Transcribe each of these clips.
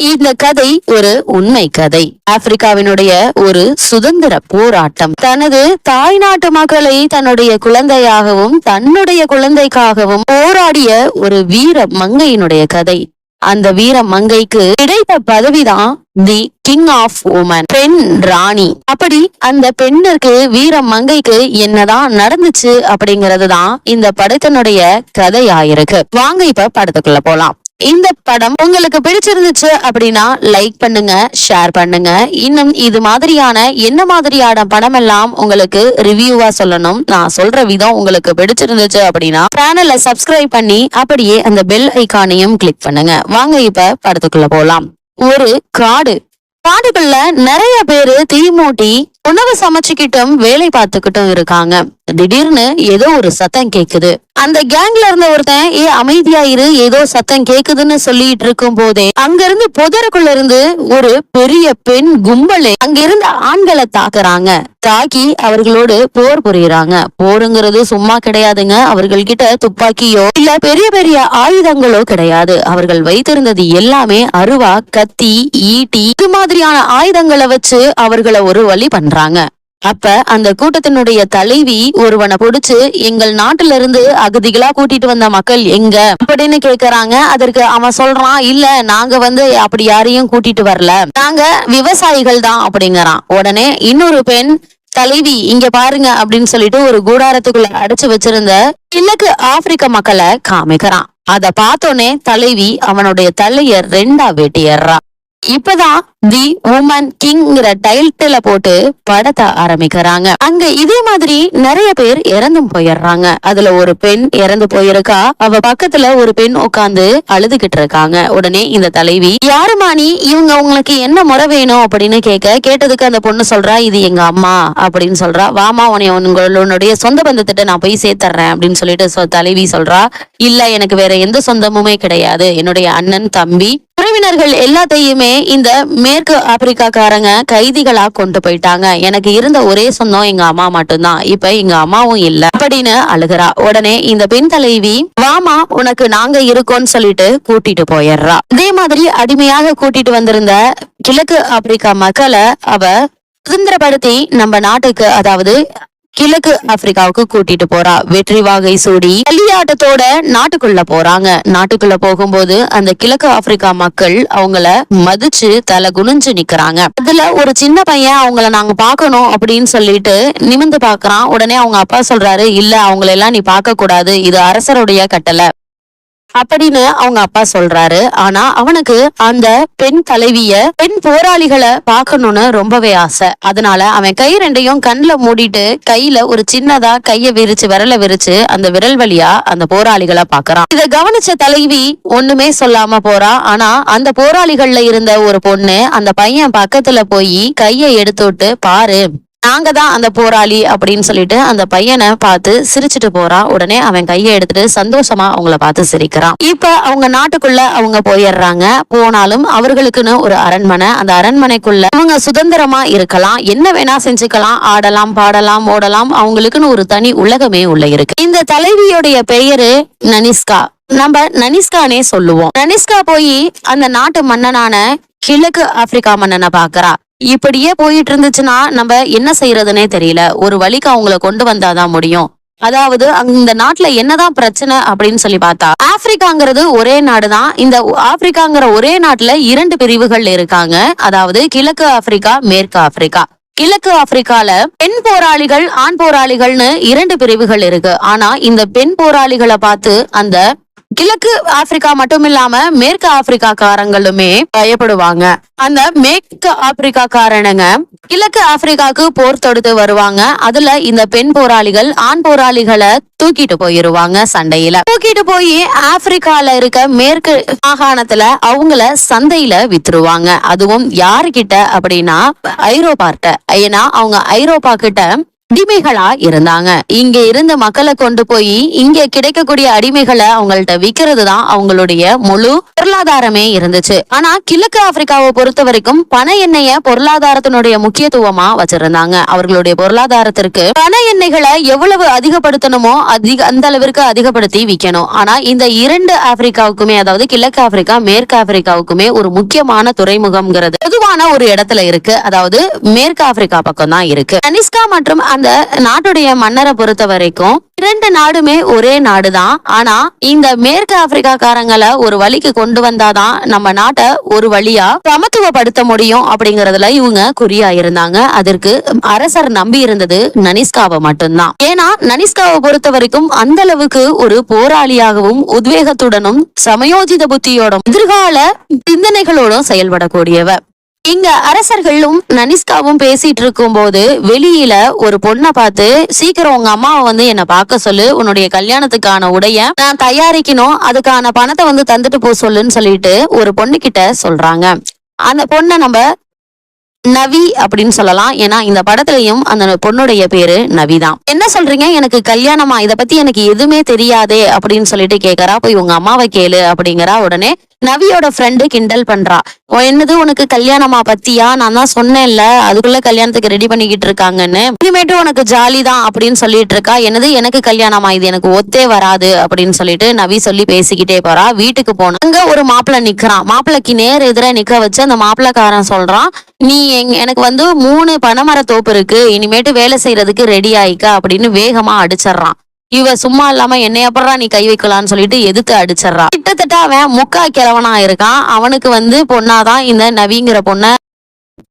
இந்த கதை ஒரு உண்மை கதை. ஆப்பிரிக்காவினுடைய ஒரு சுதந்திர போராட்டம். தனது தாய்நாட்டு மக்களை தன்னுடைய குழந்தையாகவும் தன்னுடைய குழந்தைக்காகவும் போராடிய ஒரு வீர மங்கையினுடைய கதை. அந்த வீர மங்கைக்கு கிடைத்த பதவிதான் தி கிங் ஆஃப் உமன், பெண் ராணி. அப்படி அந்த பெண்ணுக்கு வீர மங்கைக்கு என்னதான் நடந்துச்சு அப்படிங்கறது தான் இந்த படத்தினுடைய கதையாயிருக்கு. வாங்க இப்ப படத்துக்குள்ள போலாம். இந்த படம் உங்களுக்கு பிடிச்சிருந்துச்சு அப்படின்னா லைக் பண்ணுங்க, ஷேர் பண்ணுங்க. இன்னும் இது மாதிரியான என்ன மாதிரியான படம் எல்லாம் உங்களுக்கு ரிவ்யூவா சொல்லணும், நான் சொல்ற விதம் உங்களுக்கு பிடிச்சிருந்துச்சு அப்படின்னா சேனலை சப்ஸ்கிரைப் பண்ணி அப்படியே அந்த பெல் ஐகானையும் கிளிக் பண்ணுங்க. வாங்க இப்ப படத்துக்குள்ள போலாம். ஒரு காடுக்குள்ள நிறைய பேரு தீமூட்டி உணவு சமைச்சுக்கிட்டும் வேலை பார்த்துக்கிட்டும் இருக்காங்க. திடீர்னு ஏதோ ஒரு சத்தம் கேக்குது. அந்த கேங்ல இருந்த ஒருத்தன் அமைதியா இரு, ஏதோ சத்தம் கேக்குதுன்னு சொல்லிட்டு இருக்கும் போதே அங்க இருந்து புதருக்குள்ள இருந்து ஒரு பெரிய பெண் கும்பலே அங்க இருந்த ஆண்களை தாக்குறாங்க. தாக்கி அவர்களோடு போர் புரியுறாங்க. போருங்கிறது சும்மா கிடையாதுங்க. அவர்கள் கிட்ட துப்பாக்கியோ இல்ல பெரிய பெரிய ஆயுதங்களோ கிடையாது. அவர்கள் வைத்திருந்தது எல்லாமே அருவா, கத்தி, ஈட்டி, இது மாதிரியான ஆயுதங்களை வச்சு அவர்களை ஒரு வழி பண்றாங்க. அப்ப அந்த கூட்டத்தினுடைய தலைவி ஒருவனை பிடிச்சு, எங்கள் நாட்டுல இருந்து அகதிகளா கூட்டிட்டு வந்த மக்கள் எங்க அப்படின்னு கேக்குறாங்க. அதற்கு அவன் சொல்றான், இல்ல நாங்க அப்படி யாரையும் கூட்டிட்டு வரல, நாங்க விவசாயிகள் தான் அப்படிங்கிறான். உடனே இன்னொரு பெண் தலைவி, இங்க பாருங்க அப்படின்னு சொல்லிட்டு ஒரு கூடாரத்துக்குள்ள அடைச்சு வச்சிருந்த கிழக்கு ஆப்பிரிக்க மக்களை காமிக்கிறான். அத பார்த்தோன்னே தலைவி அவனுடைய தலைய 2ஆ வெட்டிடுறா. இப்பதான் தி உமன் கிங்ங்கிற டைட்டில போட்டு படத்தை ஆரம்பிக்கிறாங்க. அங்க இதே மாதிரி நிறைய பேர் இறந்தும் போயிடுறாங்க. அதுல ஒரு பெண் இறந்து போயிருக்கா. அவ பக்கத்துல ஒரு பெண் உட்கார்ந்து அழுதுகிட்டு இருக்காங்க. உடனே இந்த தலைவி, யாருமா நீ, இவங்க உங்களுக்கு என்ன முறை வேணும் அப்படின்னு கேட்டதுக்கு அந்த பொண்ணு சொல்றா, இது எங்க அம்மா அப்படின்னு சொல்றா. வாமா, உன்னுடைய சொந்த பந்தத்திட்ட நான் போய் சேர்த்துறேன் அப்படின்னு சொல்லிட்டு தலைவி சொல்றா. இல்ல, எனக்கு வேற எந்த சொந்தமுமே கிடையாது. என்னுடைய அண்ணன், தம்பி, உறவினர்கள் எல்லாத்தையுமே இந்த மேற்கு ஆப்பிரிக்காக்காரங்க கைதிகளா கொண்டு போயிட்டாங்க. எனக்கு இருந்த ஒரே சொந்தம் எங்க அம்மா மட்டும்தான். இப்ப எங்க அம்மாவும் இல்ல அப்படின்னு அழுகிறா. உடனே இந்த பெண் தலைவி, வாமா உனக்கு நாங்க இருக்கோம்னு சொல்லிட்டு கூட்டிட்டு போயிடுறா. இதே மாதிரி அடிமையாக கூட்டிட்டு வந்திருந்த கிழக்கு ஆப்பிரிக்கா மக்களை அவ சுதந்திரப்படுத்தி நம்ம நாட்டுக்கு, அதாவது கிழக்கு ஆப்பிரிக்காவுக்கு கூட்டிட்டு போறா. வெற்றி வாகை சூடி களியாட்டத்தோட நாட்டுக்குள்ள போறாங்க. நாட்டுக்குள்ள போகும்போது அந்த கிழக்கு ஆப்பிரிக்கா மக்கள் அவங்கள மதிச்சு தலை குனிஞ்சு நிக்கிறாங்க. அதுல ஒரு சின்ன பையன் அவங்கள நாங்க பாக்கணும் அப்படின்னு சொல்லிட்டு நிமிந்து பாக்குறான். உடனே அவங்க அப்பா சொல்றாரு, இல்ல அவங்கள எல்லாம் நீ பார்க்க கூடாது, இது அரசருடைய கட்டளை அப்படின்னு அவங்க அப்பா சொல்றாரு. ஆனா அவனுக்கு அந்த பெண் தலைவிய, பெண் போராளிகளை பாக்கணும்னு ரொம்பவே ஆசை. அதனால அவன் கை 2யும் கண்ணுல மூடிட்டு கையில ஒரு சின்னதா கைய விரிச்சு, விரல விரிச்சு அந்த விரல் வழியா அந்த போராளிகளை பாக்குறான். இத கவனிச்ச தலைவி ஒண்ணுமே சொல்லாம போறா. ஆனா அந்த போராளிகள்ல இருந்த ஒரு பொண்ணு அந்த பையன் பக்கத்துல போய் கைய எடுத்துட்டு, பாரு நாங்க தான் அந்த போராளி அப்படின்னு சொல்லிட்டு அந்த பையனை பார்த்து சிரிச்சுட்டு போறா. உடனே அவன் கையை எடுத்துட்டு சந்தோஷமா அவங்கள பார்த்து சிரிக்கிறான். இப்ப அவங்க நாட்டுக்குள்ள அவங்க போயிடுறாங்க. போனாலும் அவர்களுக்குன்னு ஒரு அரண்மனை, அந்த அரண்மனைக்குள்ள அவங்க சுதந்திரமா இருக்கலாம், என்ன வேணா செஞ்சுக்கலாம், ஆடலாம், பாடலாம், ஓடலாம். அவங்களுக்குன்னு ஒரு தனி உலகமே உள்ள இருக்கு. இந்த தலைவியோடைய பெயரு நனிஸ்கா. நம்ம நனிஸ்கானே சொல்லுவோம். நனிஸ்கா போய் அந்த நாட்டு மன்னனான கிழக்கு ஆப்பிரிக்கா மன்னனை பாக்குறா. இப்படியே போயிட்டு இருந்துச்சுன்னா நம்ம என்ன செய்யறதுன்னே தெரியல, ஒரு வழிக்கு அவங்கள கொண்டு வந்தாதான் முடியும். அதாவது இந்த நாட்டுல என்னதான் பிரச்சனை அப்படின்னு சொல்லி பார்த்தா, ஆப்பிரிக்காங்கிறது ஒரே நாடுதான். இந்த ஆப்பிரிக்காங்கிற ஒரே நாட்டுல 2 பிரிவுகள் இருக்காங்க. அதாவது கிழக்கு ஆப்பிரிக்கா, மேற்கு ஆப்பிரிக்கா. கிழக்கு ஆப்பிரிக்கால பெண் போராளிகள், ஆண் போராளிகள்னு 2 பிரிவுகள் இருக்கு. ஆனா இந்த பெண் போராளிகளை பார்த்து அந்த கிழக்கு ஆப்பிரிக்கா மட்டும் இல்லாம மேற்கு ஆப்பிரிக்காக்காரங்களுமே பயப்படுவாங்க. அந்த மேற்கு ஆப்பிரிக்காக்காரனுங்க கிழக்கு ஆப்பிரிக்காவுக்கு போர் தொடுத்து வருவாங்க. அதுல இந்த பெண் போராளிகள் ஆண் போராளிகளை தூக்கிட்டு போயிருவாங்க. சண்டையில தூக்கிட்டு போய் ஆப்பிரிக்கால இருக்க மேற்கு மாகாணத்துல அவங்கள சந்தையில வித்துருவாங்க. அதுவும் யாருகிட்ட அப்படின்னா ஐரோப்பாட்ட. ஏன்னா அவங்க ஐரோப்பா கிட்ட அடிமைகளா இருந்தாங்க. இங்க இருந்த மக்களை கொண்டு போய் இங்க கிடைக்கக்கூடிய அடிமைகளை அவங்கள்ட்ட விக்கிறது தான் அவங்களுடைய முழு பொருளாதாரமே இருந்துச்சு. ஆனா கிழக்கு ஆப்பிரிக்காவை பொறுத்த வரைக்கும் பண எண்ணெய பொருளாதாரத்தினுடைய முக்கியத்துவமா வச்சிருந்தாங்க. அவர்களுடைய பொருளாதாரத்திற்கு பண எண்ணெய்களை எவ்வளவு அதிகப்படுத்தணுமோ அந்த அளவிற்கு அதிகப்படுத்தி விற்கணும். ஆனா இந்த இரண்டு ஆப்பிரிக்காவுக்குமே, அதாவது கிழக்கு ஆப்பிரிக்கா மேற்கு ஆப்பிரிக்காவுக்குமே ஒரு முக்கியமான துறைமுகம்ங்கிறது பொதுவான ஒரு இடத்துல இருக்கு. அதாவது மேற்கு ஆப்பிரிக்கா பக்கம் தான் இருக்கு. தனிஸ்கா மற்றும் அந்த நாட்டுடைய மன்னரை பொறுத்த வரைக்கும் இரண்டு நாடுமே ஒரே நாடுதான். ஆனா இந்த மேற்கு ஆப்பிரிக்காக்காரங்களை ஒரு வழிக்கு கொண்டு வந்தாதான் நம்ம நாட்டை ஒரு வழியா சமத்துவப்படுத்த முடியும் அப்படிங்கறதுல இவங்க குறியா இருந்தாங்க. அதற்கு அரசர் நம்பி இருந்தது நனிஸ்காவை மட்டும்தான். ஏன்னா நனிஸ்காவை பொறுத்த வரைக்கும் அந்த அளவுக்கு ஒரு போராளியாகவும் உத்வேகத்துடனும் சமயோஜித புத்தியோடும் எதிர்கால சிந்தனைகளோடும் செயல்படக்கூடியவ. இங்க அரசர்களும் நனிஸ்காவும் பேசிட்டு இருக்கும் போது வெளியில ஒரு பொண்ணை பார்த்து, சீக்கிரம் உங்க அம்மாவை வந்து என்ன பார்க்க சொல்லு, உன்னுடைய கல்யாணத்துக்கான உடைய நான் தயாரிக்கணும், அதுக்கான பணத்தை தந்துட்டு போ சொல்லுன்னு சொல்லிட்டு ஒரு பொண்ணு கிட்ட சொல்றாங்க. அந்த பொண்ணை நம்ம நவி அப்படின்னு சொல்லலாம். ஏன்னா இந்த படத்துலயும் அந்த பொண்ணுடைய பேரு நவிதான். என்ன சொல்றீங்க, எனக்கு கல்யாணமா, இத பத்தி எனக்கு எதுவுமே தெரியாதே அப்படின்னு சொல்லிட்டு கேக்குறா. போய் உங்க அம்மாவை கேளு அப்படிங்கிறா. உடனே நவியோட ஃப்ரெண்டு கிண்டல் பண்றா. என்னது உனக்கு கல்யாணமா பத்தியா, நான் தான் சொன்னேன்ல அதுக்குள்ள கல்யாணத்துக்கு ரெடி பண்ணிக்கிட்டு இருக்காங்கன்னு, இனிமேட்டு உனக்கு ஜாலி தான் அப்படின்னு சொல்லிட்டு இருக்கா. என்னது எனக்கு கல்யாணமா, இது எனக்கு ஒத்தே வராது அப்படின்னு சொல்லிட்டு நவி சொல்லி பேசிக்கிட்டே போறா. வீட்டுக்கு போன அங்க ஒரு மாப்பிள்ளை நிக்கிறான். மாப்பிள்ளைக்கு நேர் எதிர நிக்க வச்சு அந்த மாப்பிள்ளைக்காரன் சொல்றான், நீ எனக்கு 3 பனைமர தோப்பு இருக்கு, இனிமேட்டு வேலை செய்யறதுக்கு ரெடி ஆயிக்க அப்படின்னு வேகமா அடிச்சிடறான். இவ சும்மா இல்லாம என்னை அப்புறம் நீ கை வைக்கலான்னு சொல்லிட்டு எதிர்த்து அடிச்சிடறான். கிட்டத்தட்ட அவன் முக்கா கிழவனா இருக்கான். அவனுக்கு பொண்ணாதான் இந்த நவிங்கிற பொண்ண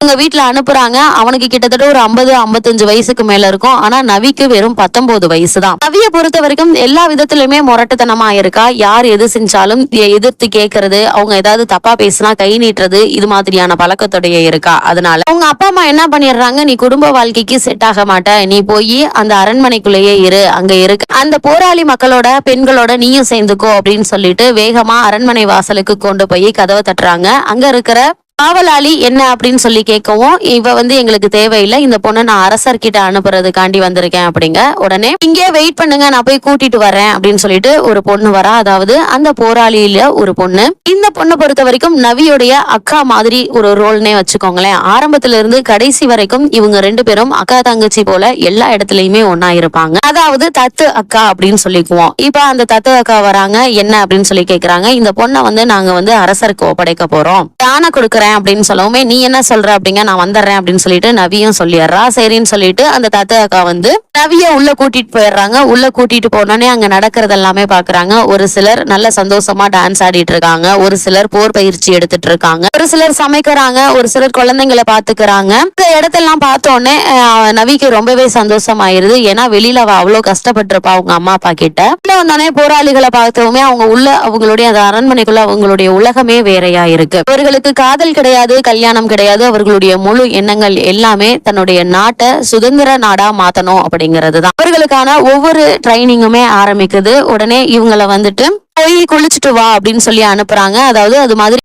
உங்க வீட்டுல அனுப்புறாங்க. அவனுக்கு கிட்டத்தட்ட ஒரு 50-55 வயசுக்கு மேல இருக்கும். ஆனா நவிக்கு வெறும் 19 வயசுதான். நவிய பொறுத்த வரைக்கும் எல்லா விதத்திலுமே முரட்டுத்தனமா இருக்கா. யார் எது செஞ்சாலும் எதிர்த்து கேட்கறது, அவங்க ஏதாவது தப்பா பேசினா கை நீட்டுறது, இது மாதிரியான பழக்கத்தோடைய இருக்கா. அதனால அவங்க அப்பா அம்மா என்ன பண்ணிடுறாங்க, நீ குடும்ப வாழ்க்கைக்கு செட் ஆக மாட்ட, நீ போய் அந்த அரண்மனைக்குள்ளேயே இரு, அங்க இருக்கு அந்த போராளி மக்களோட பெண்களோட நீயும் சேர்ந்துக்கோ அப்படின்னு சொல்லிட்டு வேகமா அரண்மனை வாசலுக்கு கொண்டு போய் கதவை தட்டுறாங்க. அங்க இருக்கிற காவலாளி என்ன அப்படின்னு சொல்லி கேட்கவும், இவ எங்களுக்கு தேவையில்லை, இந்த பொண்ணை நான் அரசர்கிட்ட அனுப்புறதுக்காண்டி வந்திருக்கேன் அப்படிங்க. உடனே இங்கே வெயிட் பண்ணுங்க, நான் போய் கூட்டிட்டு வரேன் அப்படின்னு சொல்லிட்டு ஒரு பொண்ணு வரா. அதாவது அந்த போராளியில ஒரு பொண்ணு. இந்த பொண்ணை பொறுத்த வரைக்கும் நவியுடைய அக்கா மாதிரி ஒரு ரோல்னே வச்சுக்கோங்களேன். ஆரம்பத்துல இருந்து கடைசி வரைக்கும் இவங்க 2 பேரும் அக்கா தங்கச்சி போல எல்லா இடத்துலயுமே ஒன்னா இருப்பாங்க. அதாவது தத்து அக்கா அப்படின்னு சொல்லிக்குவோம். இப்ப அந்த தத்து அக்கா வராங்க. என்ன அப்படின்னு சொல்லி கேக்குறாங்க. இந்த பொண்ணை நாங்க அரசருக்கு ஒப்படைக்க போறோம், தான கொடுக்கறேன் அப்படின்னு சொல்லவுமே, நீ என்ன சொல்ற அப்படிங்க, நான் வந்துடுறேன் அப்படின்னு சொல்லிட்டு நவியும் சொல்லிடுறா. சரின்னு சொல்லிட்டு அந்த தத்து அக்கா நவிய உள்ள கூட்டிட்டு போயிடுறாங்க. உள்ள கூட்டிட்டு போனோடனே அங்க நடக்கிறது எல்லாமே பாக்குறாங்க. ஒரு சிலர் நல்ல சந்தோஷமா டான்ஸ் ஆடிட்டு இருக்காங்க, ஒரு சிலர் போர் பயிற்சி எடுத்துட்டு இருக்காங்க, ஒரு சிலர் சமைக்கிறாங்க, ஒரு சிலர் குழந்தைங்களை பாத்துக்கிறாங்க. இந்த இடத்தெல்லாம் பார்த்தோன்னே நவிக்கு ரொம்பவே சந்தோஷமாயிருது. ஏன்னா வெளியில அவ அவ்வளவு கஷ்டப்பட்டிருப்பா அவங்க அம்மா அப்பா கிட்ட. உள்ள வந்தோடனே போராளிகளை பார்த்தவுமே அவங்க அவங்களுடைய அந்த அரண்மனைக்குள்ள அவங்களுடைய உலகமே வேறையா இருக்கு. அவர்களுக்கு காதல் கிடையாது, கல்யாணம் கிடையாது. அவர்களுடைய முழு எண்ணங்கள் எல்லாமே தன்னுடைய நாட்டை சுதந்திர நாடா மாத்தணும் அப்படிங்கறதுதான். அவர்களுக்கான ஒவ்வொரு ட்ரைனிங்குமே ஆரம்பிக்குது. உடனே இவங்களை போய் குளிச்சுட்டு வா அப்படின்னு சொல்லி அனுப்புறாங்க. அதாவது அது மாதிரி